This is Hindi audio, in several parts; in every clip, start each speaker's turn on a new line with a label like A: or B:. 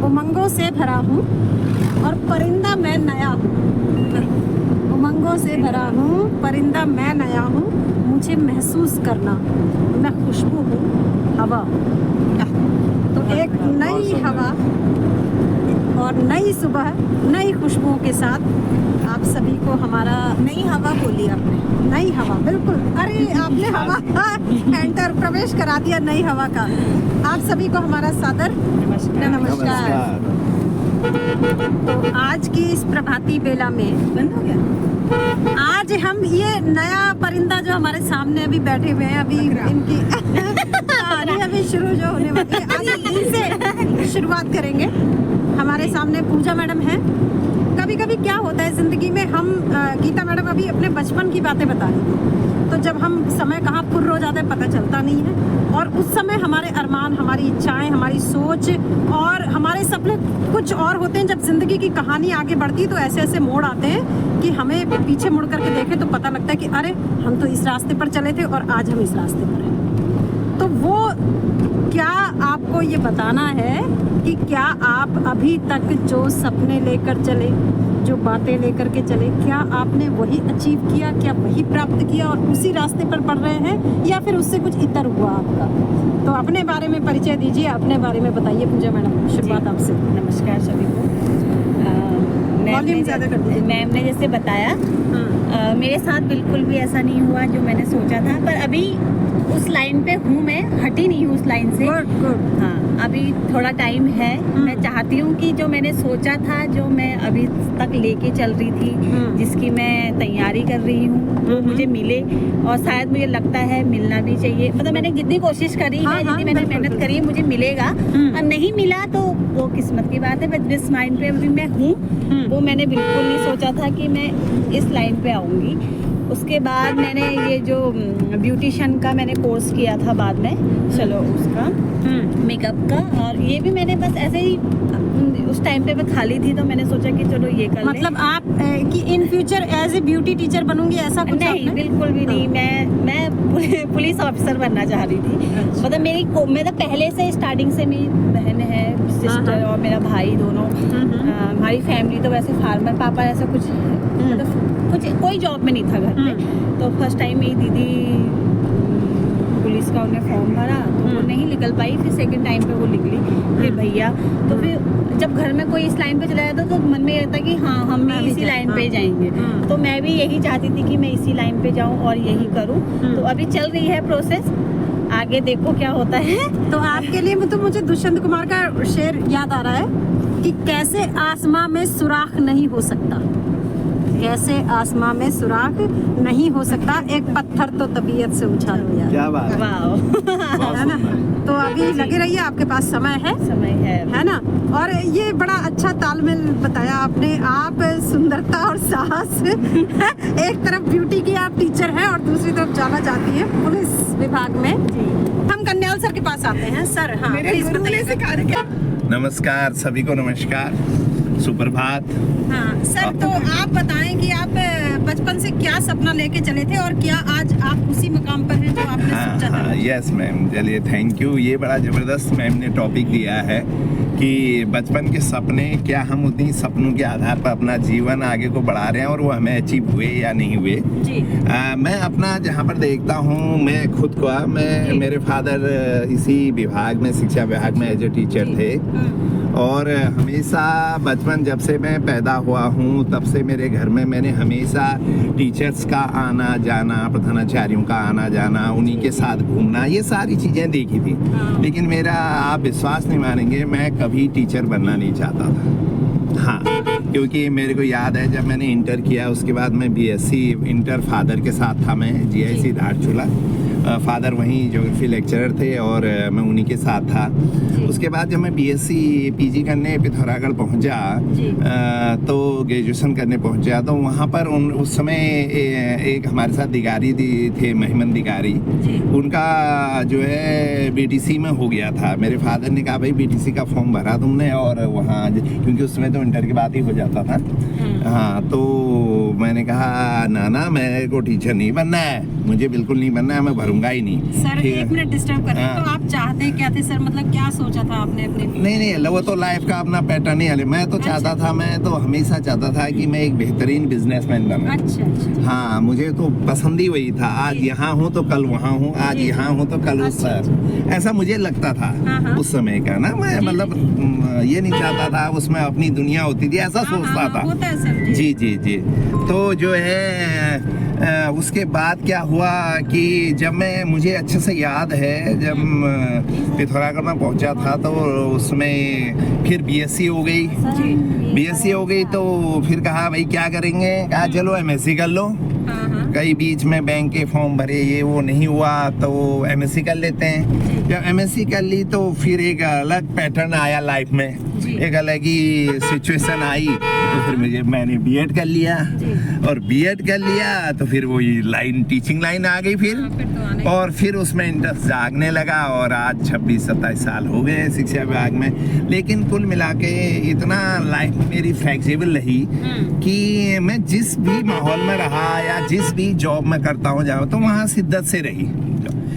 A: उमंगों से भरा हूँ और परिंदा मैं नया हूँ। उमंगों से भरा हूँ, परिंदा मैं नया हूँ, मुझे महसूस करना, मैं खुशबू हूँ हवा। तो एक नई हवा और नई सुबह नई खुशबुओं के साथ आप सभी को हमारा
B: नई हवा बोली आपने।
A: नई हवा, बिल्कुल। अरे आपने हवा एंटर प्रवेश करा दिया नई हवा का। आप सभी को हमारा सादर नमस्कार। तो आज की इस प्रभाती बेला में
B: बंद हो गया।
A: आज हम ये नया परिंदा जो हमारे सामने अभी बैठे हुए हैं, अभी इनकी कहानी अभी शुरू जो होने वाली है, आज इनसे शुरुआत करेंगे। हमारे सामने पूजा मैडम है। कभी कभी क्या होता है ज़िंदगी में, हम गीता मैडम अभी अपने बचपन की बातें बता रही थी, तो जब हम समय कहाँ फुर्र हो जाता है पता चलता नहीं है, और उस समय हमारे अरमान, हमारी इच्छाएं, हमारी सोच और हमारे सपने कुछ और होते हैं। जब ज़िंदगी की कहानी आगे बढ़ती है तो ऐसे ऐसे मोड़ आते हैं कि हमें पीछे मुड़ करके देखें तो पता लगता है कि अरे हम तो इस रास्ते पर चले थे और आज हम इस रास्ते पर हैं। तो वो क्या आपको ये बताना है कि क्या आप अभी तक जो सपने लेकर चले, जो बातें लेकर के चले, क्या आपने वही अचीव किया, क्या वही प्राप्त किया और उसी रास्ते पर पढ़ रहे हैं, या फिर उससे कुछ इतर हुआ आपका? तो अपने बारे में परिचय दीजिए, अपने बारे में बताइए पूजा मैडम, शुरुआत आपसे।
B: नमस्कार सभी को।
A: वॉल्यूम ज़्यादा कर दीजिए।
B: मैम ने जैसे बताया, मेरे साथ बिल्कुल भी ऐसा नहीं हुआ जो मैंने सोचा था, पर अभी उस लाइन पे हूँ, मैं हटी नहीं हूँ उस लाइन से।
A: गुड।
B: हाँ, अभी थोड़ा टाइम है। मैं चाहती हूँ कि जो मैंने सोचा था, जो मैं अभी तक लेके चल रही थी, जिसकी मैं तैयारी कर रही हूँ, वो मुझे मिले, और शायद मुझे लगता है मिलना भी चाहिए। मतलब मैंने जितनी कोशिश करी है, जितनी मैंने मेहनत करी है, मुझे मिलेगा। और नहीं मिला तो वो किस्मत की बात है। बट जिस लाइन पे अभी मैं हूँ, वो मैंने बिल्कुल नहीं सोचा था कि मैं इस लाइन पे आऊँगी। उसके बाद मैंने ये जो ब्यूटिशियन का मैंने कोर्स किया था बाद में, चलो उसका मेकअप का, और ये भी मैंने बस ऐसे ही उस टाइम पे मैं खाली थी तो मैंने सोचा कि चलो ये कर लें।
A: मतलब आप कि in future as a beauty teacher बनूंगी, ऐसा कुछ?
B: नहीं, बिल्कुल भी नहीं। मैं पुलिस ऑफिसर बनना चाह रही थी। मतलब मेरा पहले से स्टार्टिंग से मेरी बहन है, सिस्टर और मेरा भाई दोनों। हमारी फैमिली तो वैसे फार्मर, पापा ऐसा कुछ मतलब कोई जॉब में नहीं था घर पे। तो फर्स्ट टाइम मेरी दीदी पुलिस का उन्हें फॉर्म भरा तो वो नहीं निकल पाई, फिर सेकंड टाइम पे वो निकली, फिर भैया। तो फिर जब घर में कोई इस लाइन पे चला जाता तो मन में रहता कि हाँ हम भी इसी लाइन पे जाएंगे। तो मैं भी यही चाहती थी कि मैं इसी लाइन पे जाऊँ और यही करूँ। तो अभी चल रही है प्रोसेस, आगे देखो क्या होता है।
A: तो आपके लिए तो मुझे दुष्यंत कुमार का शेर याद आ रहा है कि कैसे आसमां में सुराख नहीं हो सकता, कैसे आसमां में सुराख नहीं हो सकता, एक पत्थर तो तबीयत से उछाल हो जाए।
C: क्या बात
A: है ना? तो अभी लगे रहिए, आपके पास समय है ना? और ये बड़ा अच्छा तालमेल बताया आपने। आप सुंदरता और साहस एक तरफ ब्यूटी की आप टीचर हैं और दूसरी तरफ जाना चाहती हैं पुलिस विभाग में। हम कन्याल सर के पास आते हैं। सर, हाँ, प्लीज बताइए।
C: नमस्कार सभी को, नमस्कार, सुप्रभात।
A: हाँ सर, तो आप बताएं कि आप बचपन से क्या सपना लेके चले थे और क्या आज आप उसी मकाम पर हैं जो आपने सोचा था?
C: यस मैम, चलिए थैंक यू। ये बड़ा ज़बरदस्त मैम ने टॉपिक दिया है कि बचपन के सपने, क्या हम उन्हीं सपनों के आधार पर अपना जीवन आगे को बढ़ा रहे हैं और वो हमें अचीव हुए या नहीं हुए।
A: जी।
C: मैं अपना जहाँ पर देखता हूँ, मैं खुद को, मेरे फादर इसी विभाग में, शिक्षा विभाग में एज ए टीचर थे, और हमेशा बचपन जब से मैं पैदा हुआ हूँ तब से मेरे घर में मैंने हमेशा टीचर्स का आना जाना, प्रधानाचार्यों का आना जाना, उन्हीं के साथ घूमना, ये सारी चीज़ें देखी थी। लेकिन मेरा, आप विश्वास नहीं मानेंगे, मैं कभी टीचर बनना नहीं चाहता था। हाँ, क्योंकि मेरे को याद है जब मैंने इंटर किया, उसके बाद मैं बीएससी इंटर फादर के साथ था, मैं जीआईसी धारचूला, फादर वहीं ज्योग्राफी लेक्चरर थे और मैं उन्हीं के साथ था। उसके बाद जब मैं बीएससी पीजी करने पिथौरागढ़ पहुंचा, तो ग्रेजुएशन करने पहुंचा, तो वहाँ पर उस समय एक हमारे साथ दिगारी थे, महिमन दिगारी, उनका जो है बीटीसी में हो गया था। मेरे फादर ने कहा भाई बीटीसी का फॉर्म भरा तुमने, और वहाँ क्योंकि उसमें तो इंटर की बात ही हो जाता था। हाँ, तो मैंने कहा ना, मेरे को टीचर नहीं बनना है, मुझे बिल्कुल नहीं बनना है, मैं भरूंगा दूंगा ही नहीं।
A: सर
C: ठीक है?
A: एक मिनट डिस्टर्ब कर रहे हैं।
C: हाँ।
A: तो आप चाहते क्या थे सर, मतलब क्या सोचा था आपने अपने?
C: नहीं वो तो लाइफ का अपना पैटर्न ही है। मैं तो चाहता था, मैं तो हमेशा चाहता था कि मैं एक बेहतरीन बिजनेसमैन बनूं।
A: अच्छा।
C: हाँ, मुझे तो पसंद ही वही था। आज
A: जी।
C: यहाँ हूँ तो कल वहाँ हूँ, आज
A: जी।
C: यहाँ हूँ तो कल उस
A: अच्छा।
C: ऐसा मुझे लगता था
A: हाँ।
C: उस समय का ना। मैं
A: जी,
C: मतलब ये नहीं चाहता था उसमें अपनी दुनिया होती थी, ऐसा सोचता था।
A: होता है सर
C: जी। तो जो है उसके बाद क्या हुआ कि जब मुझे अच्छे से याद है, जब पिथौरागढ़ में पहुंचा था तो उसमें फिर बीएससी हो गई। बीएससी हो गई तो फिर कहा भाई क्या करेंगे, कहा चलो एमएससी कर लो। कई बीच में बैंक के फॉर्म भरे, ये वो नहीं हुआ तो एमएससी कर लेते हैं। जब एमएससी कर ली तो फिर एक अलग पैटर्न आया लाइफ में, एक अलग ही सिचुएशन आई। तो फिर मैंने बीएड कर लिया, और बीएड कर लिया तो फिर वही लाइन, टीचिंग लाइन आ गई फिर। और फिर उसमें इंटरेस्ट जागने लगा, और आज 26-27 साल हो गए शिक्षा विभाग में। लेकिन कुल मिला के इतना लाइफ मेरी फ्लेक्सिबल रही कि मैं जिस भी माहौल में रहा या जिस भी जॉब में करता हूँ जाऊँ तो वहाँ शिद्दत से रही।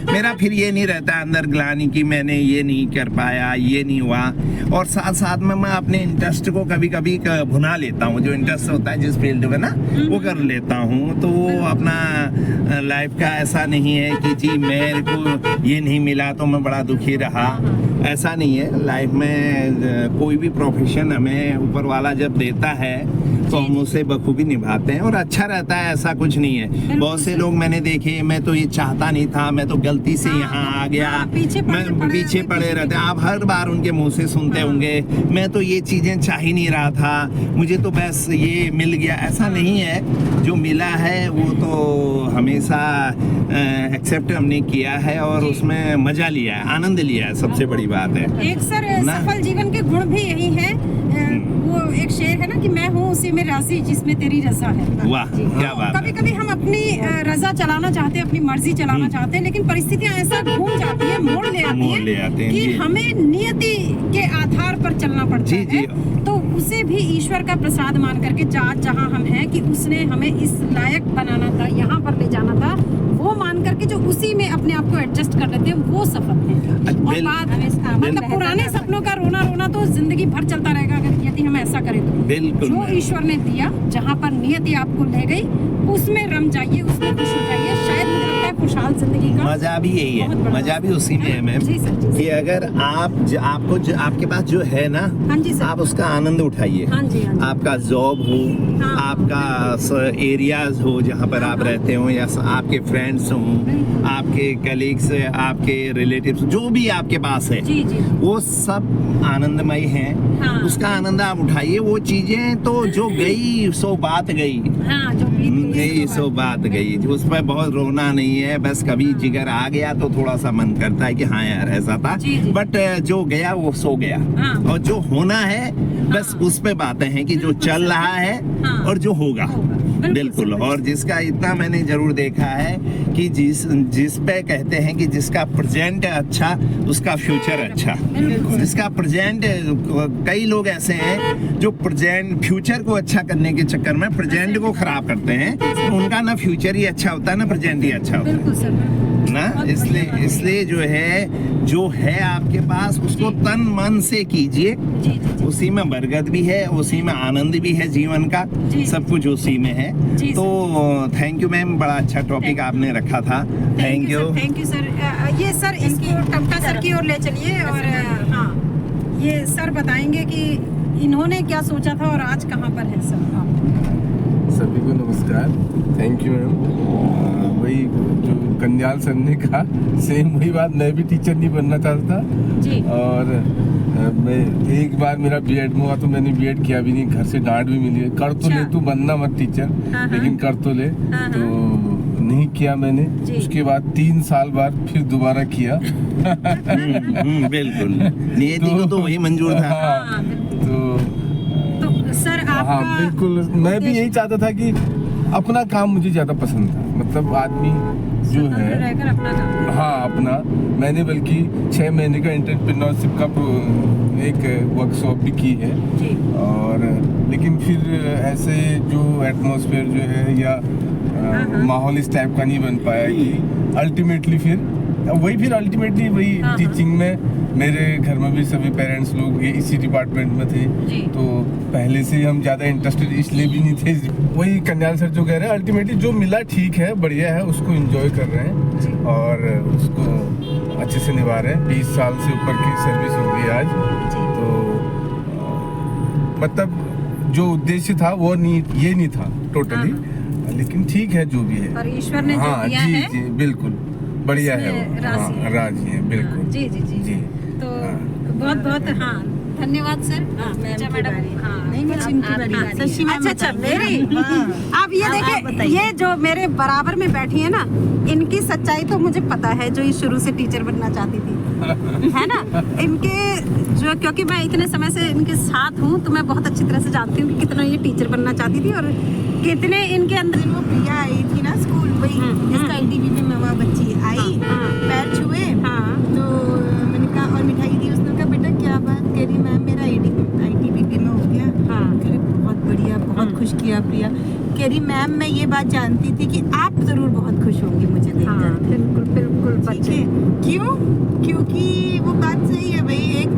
C: मेरा फिर ये नहीं रहता अंदर ग्लानि कि मैंने ये नहीं कर पाया, ये नहीं हुआ। और साथ साथ में मैं अपने इंटरेस्ट को कभी कभी भुना लेता हूँ। जो इंटरेस्ट होता है जिस फील्ड में ना, वो कर लेता हूँ। तो वो अपना लाइफ का ऐसा नहीं है कि जी मेरे को ये नहीं मिला तो मैं बड़ा दुखी रहा, ऐसा नहीं है। लाइफ में कोई भी प्रोफेशन हमें ऊपर वाला जब देता है तो हम उसे बखूबी निभाते हैं और अच्छा रहता है, ऐसा कुछ नहीं है। बहुत से लोग मैंने देखे, मैं तो ये चाहता नहीं था, मैं तो गलती से यहाँ आ गया, मैं पीछे पड़े रहते। आप हर बार उनके मुंह से सुनते होंगे, मैं तो ये चीजें चाह ही नहीं रहा था, मुझे तो बस ये मिल गया। ऐसा नहीं है, जो मिला है वो तो हमेशा एक्सेप्ट हमने किया है और उसमें मजा लिया है, आनंद लिया है, सबसे बड़ी बात है।
A: एक सर सफल जीवन के गुण भी यही है, वो एक शेर है ना कि मैं हूँ उसी में राजी जिसमें तेरी रजा है।
C: वाह, क्या बात है।
A: कभी कभी हम अपनी रजा चलाना चाहते हैं, अपनी मर्जी चलाना चाहते हैं, लेकिन परिस्थितियां ऐसा घूम जाती है, मोड़ ले आती है कि हमें नियति के आधार पर चलना पड़ता है। तो उसे भी ईश्वर का प्रसाद मान करके जहाँ हम हैं कि उसने हमें इस लायक बनाना था, यहाँ पर ले जाना था, वो मान करके जो उसी में अपने आप को एडजस्ट कर लेते हैं वो सफल है। और बात मतलब पुराने सपनों का रोना तो जिंदगी भर चलता रहेगा अगर यदि हम ऐसा करें तो।
C: बिल्कुल।
A: जो ईश्वर ने दिया, जहाँ पर नियति आपको ले गई, उसमें रम जाइए, उसमें खुश हो जाइए। शायद मुझे लगता है खुशहाल जिंदगी का
C: मजा भी यही है, मजा भी उसी में है मैम, कि अगर आपके पास जो है ना, आप उसका आनंद उठाइए। आपका जॉब हो, आपका एरियाज हो जहाँ पर आप रहते हो, या आपके फ्रेंड्स हो, आपके कलीग्स, आपके रिलेटिव्स, जो भी आपके पास है, वो सब आनंदमय हैं। उसका आनंद आप उठाइए। वो चीजें तो जो गई सो बात गई, गई सो बात गई, उस पर बहुत रोना नहीं है। बस कभी जिगर आ गया तो थोड़ा सा मन करता है कि हाँ यार ऐसा था, बट जो गया वो सो गया। और जो होना है बस उस पे बातें हैं कि जो चल रहा है और जो होगा। बिल्कुल। और जिसका इतना मैंने जरूर देखा है कि जिस पे कहते हैं कि जिसका प्रेजेंट अच्छा उसका फ्यूचर अच्छा। जिसका प्रेजेंट, कई लोग ऐसे हैं जो प्रेजेंट फ्यूचर को अच्छा करने के चक्कर में प्रेजेंट को खराब करते हैं, तो उनका ना फ्यूचर ही अच्छा होता है ना प्रेजेंट ही अच्छा होता है ना। इसलिए जो है आपके पास उसको तन मन से कीजिए। उसी में बरकत भी है, उसी में आनंद भी है जीवन का, सब कुछ उसी में है। तो थैंक यू मैम, बड़ा अच्छा टॉपिक आपने रखा था। Thank you sir.
A: ये सर इसको टमटा सर की ओर ले चलिए, और हाँ ये सर बताएंगे कि इन्होंने क्या सोचा था और आज कहाँ पर है सर।
D: सभी को नमस्कार, थैंक यू मैम। वही जो कन्याल सर ने कहा, सेम वही बात, मैं भी टीचर नहीं बनना चाहता
A: जी।
D: और मैं एक बार मेरा बीएड में हुआ तो मैंने बीएड किया भी नहीं, घर से डांट भी मिली, कर तो ले तू बनना मत टीचर, लेकिन कर तो ले, तो नहीं किया मैंने। उसके बाद 3 साल बाद फिर दोबारा किया।
C: बिल्कुल, नियति को तो वही मंजूर था।
A: तो सर
D: हाँ बिल्कुल, मैं भी यही चाहता था कि अपना काम मुझे ज्यादा पसंद था, मतलब आदमी जो है
A: अपना काम।
D: हाँ अपना। मैंने बल्कि 6 महीने का एंटरप्रेन्योरशिप का एक वर्कशॉप भी की है। और लेकिन फिर ऐसे जो एटमॉस्फेयर जो है या माहौल इस टाइप का नहीं बन पाया कि अल्टीमेटली अल्टीमेटली वही टीचिंग में मेरे घर में भी सभी पेरेंट्स लोग ये इसी डिपार्टमेंट में थे, तो पहले से हम ज़्यादा इंटरेस्टेड इसलिए भी नहीं थे। वही कन्याल सर जो कह रहे हैं, अल्टीमेटली जो मिला ठीक है, बढ़िया है, उसको एंजॉय कर रहे हैं और उसको अच्छे से निभा रहे हैं। 20 साल से ऊपर की सर्विस हो गई आज, तो मतलब जो उद्देश्य था वो ये नहीं था टोटली, लेकिन ठीक है जो भी है।
A: और ईश्वर ने जो दिया
D: जी
A: है,
D: जी बिल्कुल बढ़िया है वो, राजी है बिल्कुल।
A: जी जी जी
D: जी
A: तो बहुत बहुत धन्यवाद सर। मैडम अच्छा मेरी अब ये देखिए, ये जो मेरे बराबर में बैठी है ना, इनकी सच्चाई तो मुझे पता है, जो ये शुरू से टीचर बनना चाहती थी, है ना। इनके जो, क्योंकि मैं इतने समय से इनके साथ हूँ, तो मैं बहुत अच्छी तरह से जानती हूँ कि कितना ये टीचर बनना चाहती थी और कितने इनके अंदर।
E: वो प्रिया आई थी ना स्कूल, वही जिसका ITBP में वह बच्ची आई, पैर छुए, तो मैंने कहा और मिठाई दी, उसने कहा बेटा क्या बात कह रही मैम, मेरा ITBP में हो गया। कह रही बहुत बढ़िया, बहुत खुश किया प्रिया। कह रही मैम मैं ये बात जानती थी कि आप जरूर बहुत खुश होंगी मुझे देखकर।
A: बिल्कुल बिल्कुल बच्चे,
E: क्यों? क्योंकि वो बात सही है भाई, एक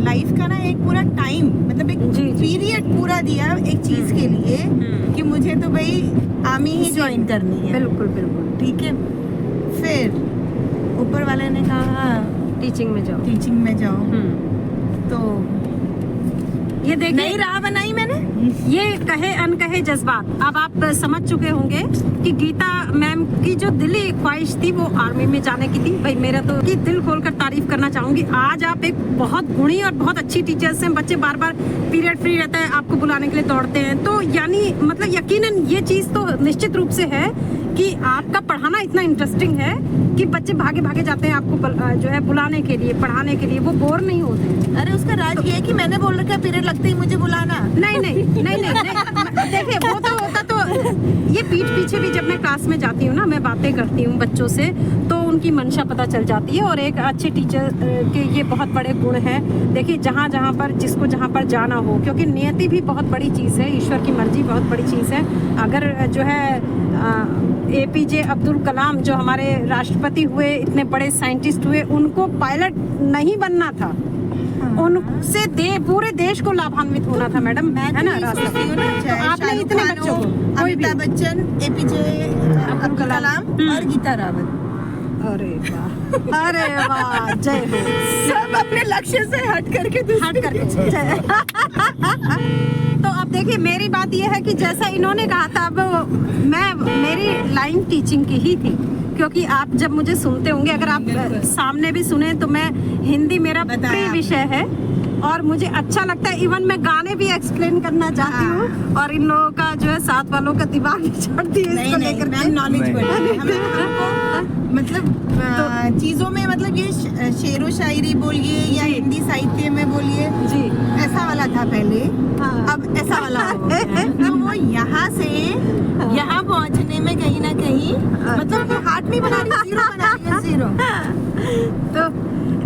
E: लाइफ का ना एक पूरा टाइम, मतलब एक पीरियड पूरा दिया एक चीज के लिए कि मुझे तो भाई आर्मी ही ज्वाइन करनी है।
A: बिल्कुल बिल्कुल
E: ठीक है, फिर ऊपर वाले ने कहा
A: टीचिंग में जाओ।
E: तो
A: ये देखिए,
E: नई राह बनाई मैंने।
A: ये कहे अनकहे जज्बात अब आप समझ चुके होंगे कि गीता मैम की जो दिली ख्वाहिश थी वो आर्मी में जाने की थी। भाई मेरा तो की दिल खोलकर तारीफ करना चाहूंगी। आज आप एक बहुत गुणी और बहुत अच्छी टीचर्स हैं। बच्चे बार बार पीरियड फ्री रहता है, आपको बुलाने के लिए दौड़ते हैं, तो यानी मतलब यकीनन ये चीज तो निश्चित रूप से है कि आपका पढ़ाना इतना इंटरेस्टिंग है कि बच्चे भागे भागे जाते हैं आपको जो है बुलाने के लिए, पढ़ाने के लिए, वो बोर नहीं होते।
E: अरे उसका राज ये है कि मैंने बोल रखा पीरियड लगते ही मुझे बुलाना।
A: नहीं नहीं नहीं नहीं, नहीं। देखिए वो तो होता, तो ये पीठ पीछे भी जब मैं क्लास में जाती हूँ ना, मैं बातें करती हूँ बच्चों से, तो उनकी मंशा पता चल जाती है। और एक अच्छे टीचर के ये बहुत बड़े गुण हैं। देखिए जहाँ जहाँ पर जिसको जहाँ पर जाना हो, क्योंकि नियति भी बहुत बड़ी चीज़ है, ईश्वर की मर्जी बहुत बड़ी चीज़ है। अगर जो है APJ अब्दुल कलाम जो हमारे राष्ट्रपति हुए, इतने बड़े साइंटिस्ट हुए, उनको पायलट नहीं बनना था, उनसे पूरे देश को लाभान्वित होना था मैडम, है ना रास्ता। तो आपने इतने बच्चों को,
E: अमिताभ बच्चन, APJ अब्दुल कलाम और गीता रावत,
A: अरे वाह जय हो,
E: सब अपने लक्ष्य से हट करके
A: तो अब देखिए मेरी बात यह है कि जैसा इन्होंने कहा था, अब मेरी लाइन टीचिंग की ही थी, क्योंकि आप जब मुझे सुनते होंगे, अगर आप सामने भी सुने, तो मैं हिंदी मेरा प्रिय विषय है और मुझे अच्छा लगता है। इवन मैं गाने भी एक्सप्लेन करना चाहती हूँ और इन लोगों का जो है साथ वालों का दिमाग नहीं छोड़ती है इसको लेकर के।
E: नॉलेज मतलब चीजों में, मतलब ये शेरो शायरी बोलिए या हिंदी साहित्य में बोलिए
A: जी,
E: ऐसा वाला था पहले, अब ऐसा वाला हो गया है। तो वो यहाँ से यहाँ पहुँचने में कहीं ना कहीं मतलब हाथ नहीं बना रही, जीरो बना रही है, जीरो।
A: तो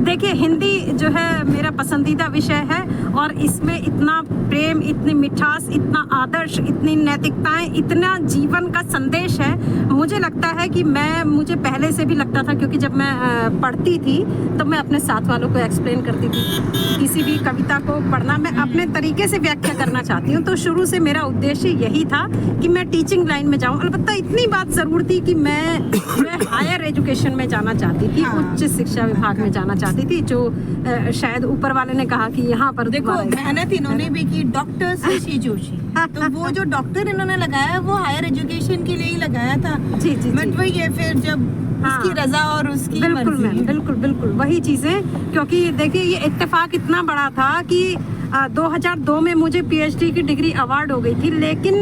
A: देखिए हिंदी जो है मेरा पसंदीदा विषय है और इसमें इतना प्रेम, इतनी मिठास, इतना आदर्श, इतनी नैतिकताएं, इतना जीवन का संदेश है। मुझे लगता है कि मुझे पहले से भी लगता था, क्योंकि जब मैं पढ़ती थी तो मैं अपने साथ वालों को एक्सप्लेन करती थी। किसी भी कविता को पढ़ना मैं अपने तरीके से व्याख्या करना चाहती हूँ, तो शुरू से मेरा उद्देश्य यही था कि मैं टीचिंग लाइन में जाऊँ। अलबत्ता इतनी बात ज़रूर थी कि मैं हायर एजुकेशन में जाना चाहती थी, उच्च शिक्षा विभाग में जाना चाहती थी, जो शायद ऊपर वाले ने कहा कि यहाँ पर
E: देखो मेहनत इन्होंने भी की, डॉक्टर शशि जोशी, तो वो जो डॉक्टर इन्होंने लगाया वो हायर एजुकेशन के लिए ही लगाया था।
A: जी जी,
E: बट वही है फिर जब उसकी रजा और उसकी
A: बिल्कुल
E: मर्जी।
A: मैम, बिल्कुल बिल्कुल वही चीज़ें। क्योंकि देखिए ये इत्तेफाक इतना बड़ा था कि 2002 में मुझे PhD की डिग्री अवार्ड हो गई थी, लेकिन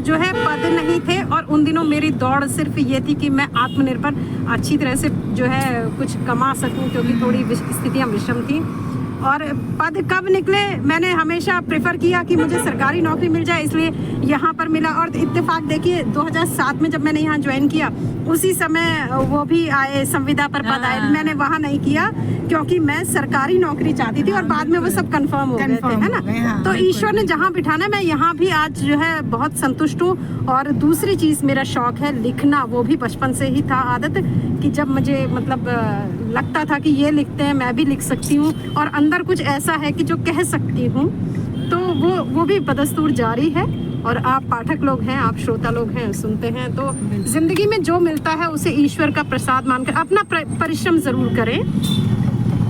A: जो है पद नहीं थे। और उन दिनों मेरी दौड़ सिर्फ ये थी कि मैं आत्मनिर्भर अच्छी तरह से जो है कुछ कमा सकूं, क्योंकि थोड़ी स्थितियां विषम थी। और पद कब निकले, मैंने हमेशा प्रेफर किया कि मुझे सरकारी नौकरी मिल जाए, इसलिए यहाँ पर मिला। और इत्तेफाक देखिए 2007 में जब मैंने यहाँ ज्वाइन किया उसी समय वो भी आए, संविदा पर पद आए, मैंने वहाँ नहीं किया क्योंकि मैं सरकारी नौकरी चाहती थी और बाद में वो सब कंफर्म हो गए थे, है ना। तो ईश्वर ने जहाँ बिठाना, मैं यहाँ भी आज जो है बहुत संतुष्ट हूँ। और दूसरी चीज़ मेरा शौक है लिखना, वो भी बचपन से ही था आदत कि जब मुझे मतलब लगता था कि ये लिखते हैं मैं भी लिख सकती हूँ और अंदर कुछ ऐसा है कि जो कह सकती हूँ, तो वो भी बदस्तूर जारी है। और आप पाठक लोग हैं, आप श्रोता लोग हैं, सुनते हैं, तो जिंदगी में जो मिलता है उसे ईश्वर का प्रसाद मानकर अपना परिश्रम जरूर करें।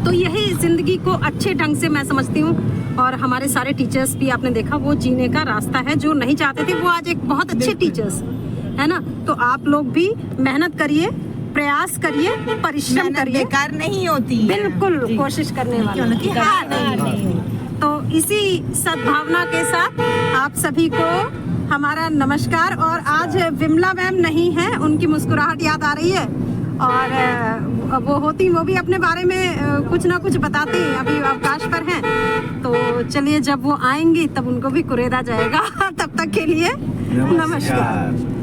A: तो यही जिंदगी को अच्छे ढंग से मैं समझती हूँ। और हमारे सारे टीचर्स भी आपने देखा वो जीने का रास्ता है, जो नहीं चाहते थे वो आज एक बहुत अच्छे टीचर्स है ना। तो आप लोग भी मेहनत करिए, प्रयास करिए, परिश्रम करिए,
E: बेकार नहीं होती,
A: बिल्कुल कोशिश करने वाले
E: क्योंकि हार नहीं।
A: तो इसी सद्भावना के साथ आप सभी को हमारा नमस्कार। और आज विमला मैम नहीं है, उनकी मुस्कुराहट याद आ रही है और वो होती, वो भी अपने बारे में कुछ ना कुछ बताती, अभी अवकाश पर हैं। तो चलिए जब वो आएंगी तब उनको भी कुरेदा जाएगा। तब तक के लिए नमस्कार।